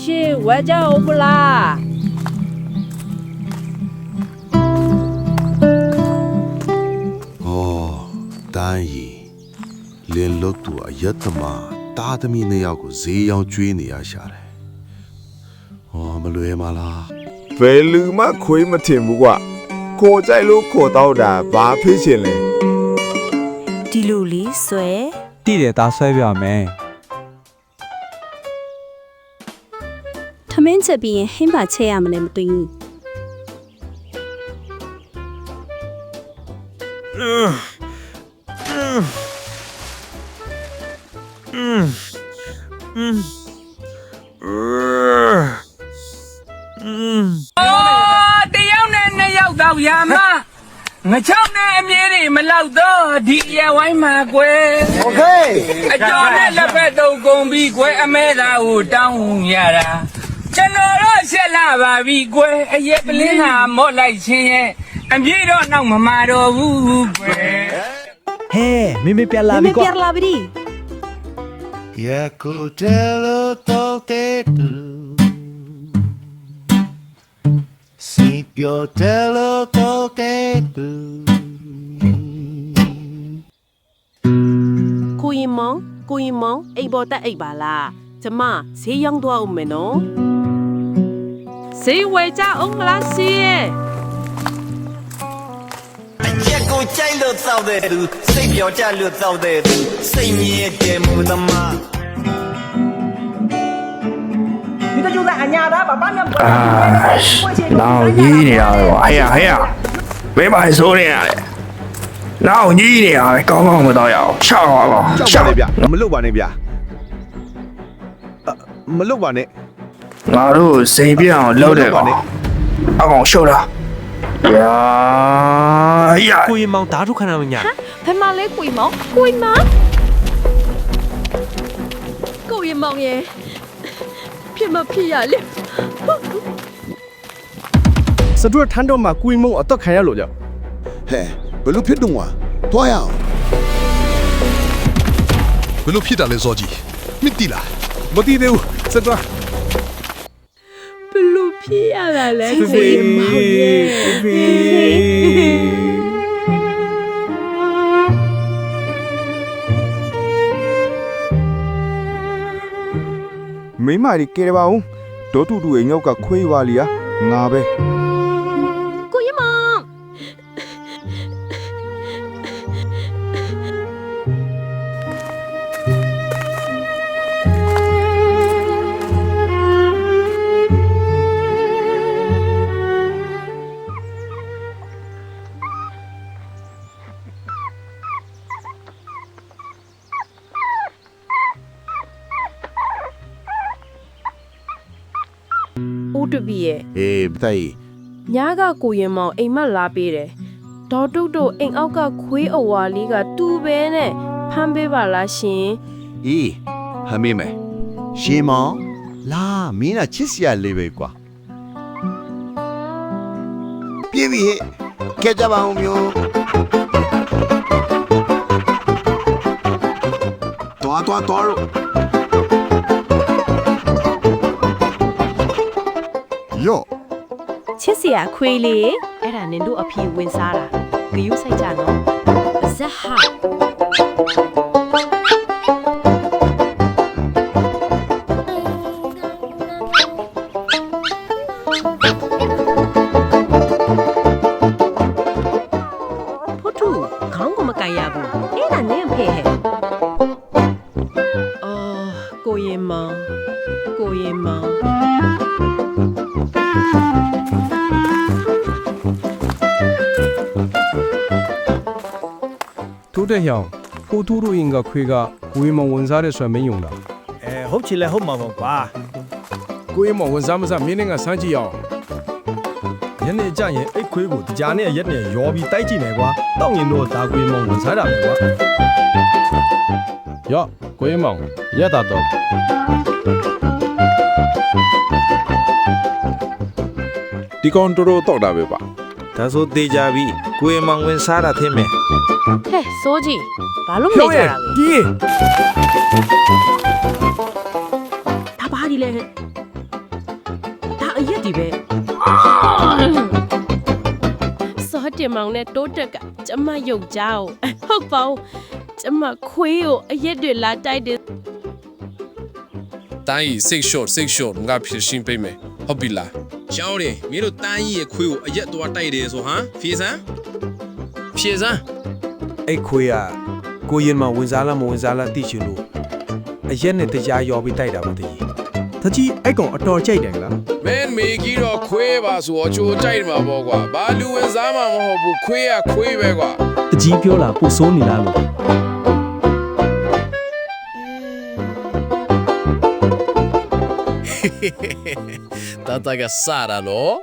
是我叫不啦。哦，单一，连路途啊也他妈大的米那样个这样追你呀下来。哦，没累嘛啦。 ဘယ်လူမှခွေးမထင်ဘူးကွာခေါ်ကြိုက်လို့ခေါ်တော့တာဘာဖြစ်ချင်လဲ ဒီလူလီဆွဲ တိတယ်ဒါဆွဲပြမယ် ထမင်းချက်ပြီးရင်ဟင်းပါချက်ရမလဲမသိဘူးတယောက်နဲ့နှစ်ယောက်တော့ရမငချောင်းနဲ့အမြဲတွေမလောက်တော့ဒီရဝိုင်းမှာကွယ်โอเคအကျော်နဲ့လက်ဖက်တော့ကုန်ပြီးကွယ်အမဲသားကိုတောင်းရတာကျွန်တော်တော့ရှက်လာပါပြီကွယ်အရက်ပလင်းဟာမော့လိုက်ခြင်းရဲ့အပြေတော့နောက်မမာတော့ဘူးကွယ် ဟဲ့မမေပြလာ မ ပြီ မေ ကွာ ပြလာပြီ Yakutelo tote tu Sipio telo tote tu ကိုရင်မောင်အိမ်ပေါ်တက်အိပ်ပါလားကျမဈေးရောက်တော့အောင်မယ်နော်ဈေးဝယ်ကြအောင်မလားစီရဲ့ ရက်ကိုကြိုက်လို့သောက်တဲ့သူစိတ်ပြောကြလို့သောက်တဲ့သူစိတ်မြင့်တဲ့မူသမား 你这就在俺家的，把那不。နောက်ကြီးနေတာပဲဟဲ့ဘယ်မှာဆိုနေရလဲနောက်ကြီးနေတာပဲကောင်းကောင်းမတော့ရအောင်ချောက်ပါကော ကြောက်ပါနဲ့ဗျမလုပ်ပါနဲ့ဗျမလုပ်ပါနဲ့ ငါတို့စိန်ပြအောင်လုပ်တယ်ကောင်အကောင်ရှုပ်တာယာ ကိုရင်မောင်ဓာတ်ထုခဏမညာ ဖမလေးကိုရင်မောင်ကိုရင်မောင်ရဲ့ဖြစ်မဖြစ်ရလေ စတူထန်တော့မှာကွေးမုံအတော့ခံရလို့ကြောက် ဟဲ့ဘယ်လိုဖြစ်တော့တွားရအောင်ဘယ်လိုဖြစ်တာလဲဇော်ကြီးမသိလား မသိသေးဘူးစတူ ဘလို့ဖြစ်ရတာလဲကိုရင်မောင်ရဲ့ မိမကြီးကဲရပါဦးဒေါတူတူရဲ့ညောက်ကခွေးပါလီယာငါပဲ ကိုရင်မောင် ဦးတပီရဲ့ အေးတိုင် ညားကကိုရင်မောင်အိမ်မက်လာပေးတယ်ဒေါ်တုတ်တို့အိမ်အောက်ကခွေးအဝါလေးကတူပဲနဲ့ဖမ်းပေးပါလားရှင် အေးဟမေးမယ်ရှေးမောင်လာမင်းကချစ်စရာလေးပဲကွာပြေးပြီဟဲ့ကြကြပါဦးမျိုးတွားတော့ယော ချစ်စရာခွေးလေးအဲ့ဒါနင်တို့အဖေဝင်စားတာဂယုစိုက်ကြနော်ဇက်ဟာဖို့တူခေါင်းကမကန်ရဘူးအဲ့ဒါနင်အဖေဟဲ့အော်ကိုရင်မောင် ထိုးတဲ့ဟောင်းဖိုးထူးတို့အင်ကခွေးကကိုရင်မောင်ဝန်စားတဲ့ဆွဲမင်းယုံတာ ဟုတ်ချင်လဲဟုတ်မှာပေါ့ကွာ ကိုရင်မောင်ဝန်စားမစားမင်းနဲ့ကစမ်းကြည့်အောင် ညနေကြရင်အိတ်ခွေးကိုဒီကြားနဲ့ရက်နဲ့ရောပြီးတိုက်ကြည့်မယ်ကွာတောက်ရင်တော့ဒါကိုရင်မောင်ဝန်စားတာပဲကွာ ယောကိုရင်မောင်ရက်တာတော့ ဒီကောင်တော်တော်တော့တာပဲပါ ဒါဆိုတေးကြပြီကိုရင်မောင်ဝန်စားတာထင်မယ် ဟဲ့စိုးကြီးဘာလို့မနေကြတာလဲ ဒီ ဒါဘာဒီလဲ ပဲ စောတင်မောင်နဲ့တိုးတက်ကကျမယုတ်ကြောက်ဟုတ်ပါဘူးကျမခွေးကိုအရက်တွေလာတိုက်တယ် တိုင်းကြီးစိတ်ရှော့ငါဖြစ်ရှင်းပေးမယ်ဟုတ်ပြီလား ရှောင်းတယ်မင်းတို့တိုင်းကြီးရဲ့ခွေးကိုအရက်သွားတိုက်တယ်ဆိုဟမ်ဖြေစမ်း အဲ့ခွေးကကိုရင်မဝင်စားလားမဝင်စားလားသိချင်လို့အရက်နဲ့တရားရောပြီးတိုက်တာပါတကြီး တကြီးအဲ့ကောင်အတော်ကြိုက်တယ်လား မင်းမေကြီးတော့ခွေးပါဆိုတော့ချိုးကြိုက်မှာပေါ့ကွာဘာလူဝင်စားမှာမဟုတ်ဘူးခွေးကခွေးပဲကွာ တကြီးပြောလာပို့ဆိုးနေလားလို့ တတကစားရလို့